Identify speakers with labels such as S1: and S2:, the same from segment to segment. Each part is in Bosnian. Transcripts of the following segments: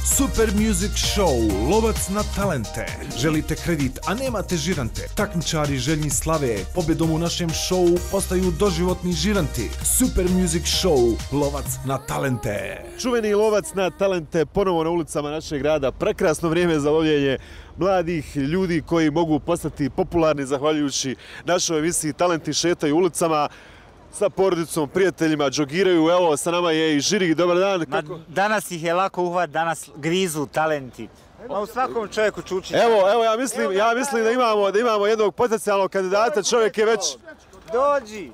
S1: Super Music Show, lovac na talente. Želite kredit, a nemate žirante? Takmičari željni slave pobjedom u našem šovu postaju doživotni žiranti. Super Music Show, lovac na talente.
S2: Čuveni lovac na talente ponovo na ulicama našeg grada. Prekrasno vrijeme za lovljenje mladih ljudi koji mogu postati popularni zahvaljujući našoj emisiji Talenti šetaju ulicama. Sa porodicom, prijateljima, džogiraju, evo sa nama je i žiri, dobar dan.
S3: Danas ih je lako uhvat, danas grizu talenti. U svakom čovjeku čuči.
S2: Evo, ja mislim da imamo jednog potencijalnog kandidata, čovjek je već...
S3: Dođi!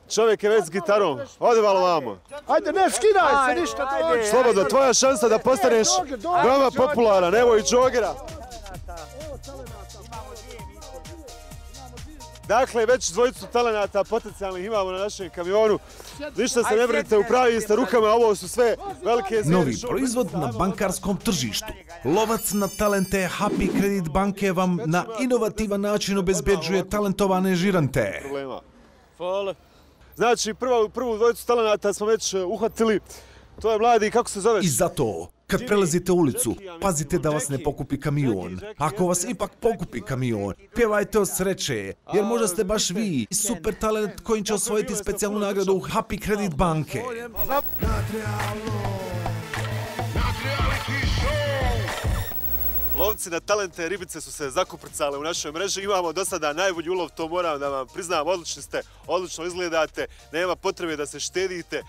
S2: Čovjek je već s gitarom, ode malo vamo.
S4: Ajde, ne skidaj se, ništa dođi.
S2: Slobodno, tvoja šansa da postaneš veoma popularan, evo i džogera. Dakle, već dvojicu talenata potencijalnih imamo na našem kamionu. Ništa se ne brinite, upravi ste rukama, ovo su sve velike zvijeri.
S1: Novi proizvod na bankarskom tržištu. Lovac na talente Happy Credit banke vam na inovativan način obezbeđuje talentovane žirante.
S2: Znači, prvu dvojicu talenata smo već uhvatili. To je mladi, kako se zoveš?
S1: I zato, kad prelazite ulicu, pazite da vas ne pokupi kamion. Ako vas ipak pokupi kamion, pjevajte od sreće, jer možda ste baš vi super talent koji će osvojiti specijalnu nagradu u Happy Credit banke.
S2: Lovci na talente ribice su se zakuprcale u našoj mreži. Imamo do sada najbolji ulov, to moram da vam priznam. Odlični ste, odlično izgledate, nema potrebe da se štedite.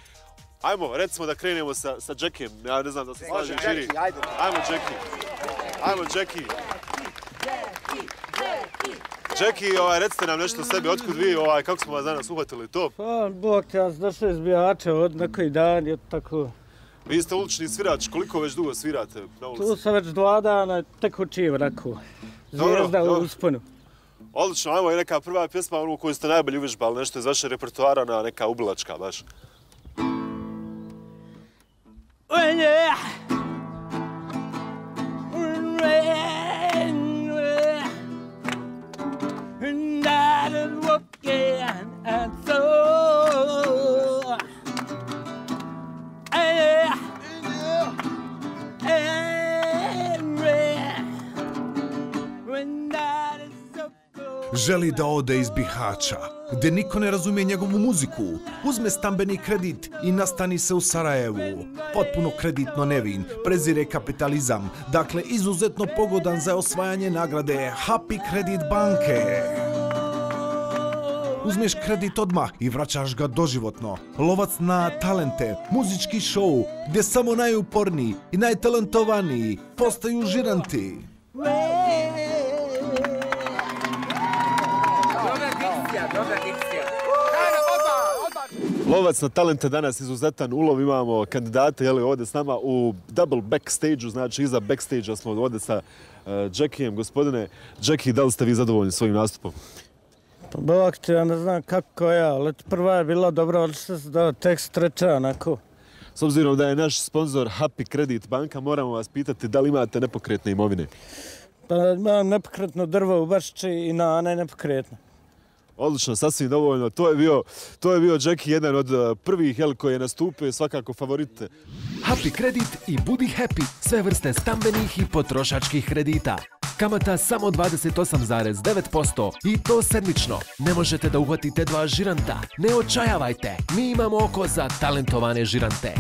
S2: Ajmo, recimo da krenemo sa Jackijem. Ja ne znam da se slaže žiri. Ajmo, Jackie. Jackie, recite nam nešto o sebi, otkud vi, kako smo vas danas uhvatili to?
S4: Pa, Bog te vas došao iz bijača od nekoj dan, je tako...
S2: Vi ste ulični svirač, koliko već dugo svirate na ulici?
S4: Tu sam već 2 dana, tek učim, rekao. Zvijezda u usponu.
S2: Odlično, ajmo je neka prva pjesma, onu koju ste najbolje uvježbali, nešto iz vaše repertoara, neka ubilačka baš.
S4: When you and I did walking and so
S1: Želi da ode iz Bihaća, gdje niko ne razumije njegovu muziku, uzme stambeni kredit i nastani se u Sarajevu. Potpuno kreditno nevin, prezire kapitalizam, dakle izuzetno pogodan za osvajanje nagrade Happy Credit banke. Uzmeš kredit odmah i vraćaš ga doživotno. Lovac na talente, muzički show, gdje samo najuporniji i najtalentovaniji postaju žiranti.
S2: Lovac na talente danas izuzetan ulov, imamo kandidate ovdje s nama u double backstage-u, znači iza backstage-a smo ovdje sa Jackijem. Gospodine Jackie, da li ste vi zadovoljni svojim nastupom?
S4: Pa Bog te, ja ne znam kako ja, ali prva je bila dobra, ali što se dao tekst treća, onako.
S2: S obzirom da je naš sponsor Happy Credit banka, moramo vas pitati da li imate nepokretne imovine?
S4: Pa imam nepokretno drvo u Bašči i na nepokretno.
S2: Odlično, sasvim dovoljno. To je bio Jackie, jedan od prvih koji je nastupio, svakako favorit.
S5: Happy Credit i budi happy, sve vrste stambenih i potrošačkih kredita. Kamata samo 28,9% i to sedmično. Ne možete da uhvatite 2 žiranta. Ne očajavajte, mi imamo oko za talentovane žirante.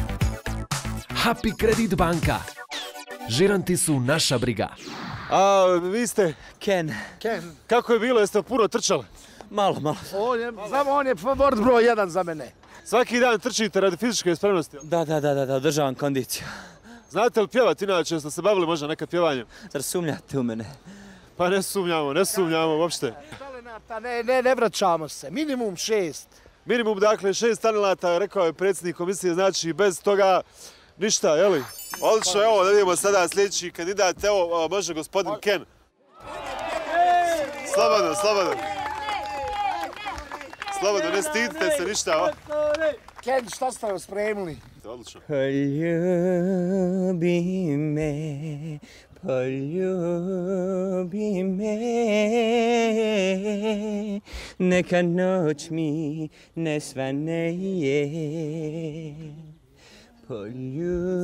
S5: Happy Credit banka. Žiranti su naša briga.
S2: A vi ste?
S6: Ken.
S2: Kako je bilo, jeste puno trčali?
S6: Malo.
S4: On je favorit broj 1 za mene.
S2: Svaki dan trčite radi fizičke spremnosti?
S6: Da, održavam kondiciju.
S2: Znate li pjevati inače, jeste se bavili možda neka pjevanjem?
S6: Zar sumnjate u mene?
S2: Pa ne sumnjamo uopšte.
S4: Ne vraćamo se, minimum 6.
S2: Minimum, dakle, 6 talenata, rekao je predsjednik komisije, znači bez toga ništa, jeli? Odlično, evo da vidimo sada sljedeći kandidat, evo može gospodin Ken. Slobodno, ne stidite se ništa.
S4: Ken, šta ste vam spremili?
S2: Odlično.
S6: Poljubi me, neka noć mi ne svane je. Poljubi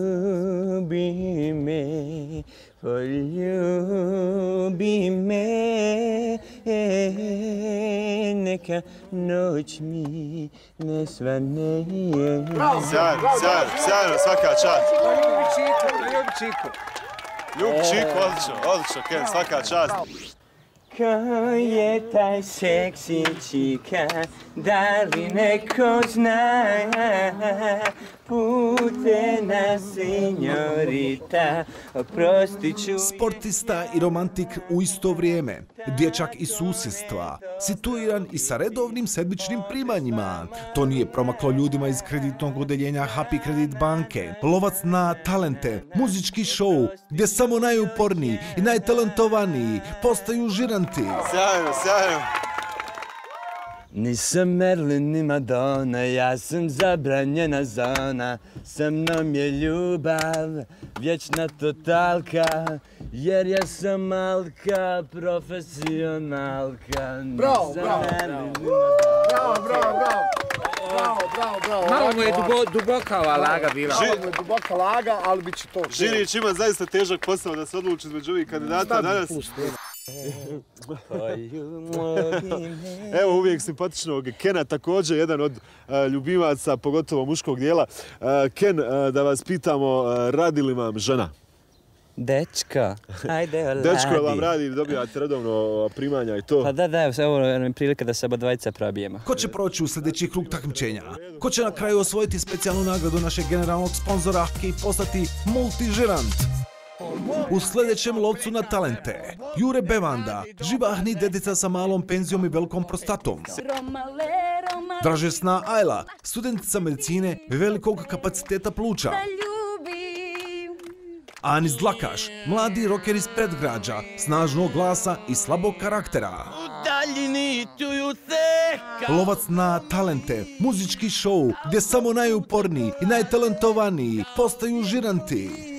S6: me, Poljubi me, neka noć mi ne svane.
S2: Sjajno, svaka čast.
S3: Ljubi Čiku.
S2: Ljubi Čiku, odlično, Ken, svaka čast.
S6: Ko je taj seksi čika, da li neko zna, putena senjorita, oprostit ću.
S1: Sportista i romantik u isto vrijeme, dječak iz susjedstva, situiran i sa redovnim sedmičnim primanjima. To nije promaklo ljudima iz kreditnog odeljenja Happy Credit banke. Lovac na talente, muzički show gdje samo najuporniji i najtalentovaniji postaju žiranti.
S2: Sjajno.
S6: Nisam Merlin ni Madonna, ja sam zabranjena zona. Sa mnom je ljubav, vječna totalka, jer ja sam malka, profesionalka.
S7: Bravo.
S3: Malo mu je duboka ova laga bila.
S7: Malo mu je duboka laga, ali bit će to.
S2: Žinić ima zaista težak posao da se odluči između ovih kandidata danas. Evo uvijek simpatičnog Kena, također jedan od ljubimaca, pogotovo muškog dijela. Ken, da vas pitamo, radi li vam žena?
S6: Dečko, ajde oladi.
S2: Dečko vam radi, dobijate redovno primanja i to?
S6: Pa da, ovo je prilika da se oba dvojica probijemo.
S1: Ko će proći u sljedeći krug takmičenja? Ko će na kraju osvojiti specijalnu nagradu našeg generalnog sponzora i postati multižirant? U sljedećem lovcu na talente, Jure Bevanda, živahni dedica sa malom penzijom i velikom prostatom. Dražesna Ajla, studentica medicine velikog kapaciteta pluća. Anis Dlakaš, mladi roker iz predgrađa, snažnog glasa i slabog karaktera. Lovac na talente, muzički show gdje samo najuporniji i najtalentovaniji postaju žiranti.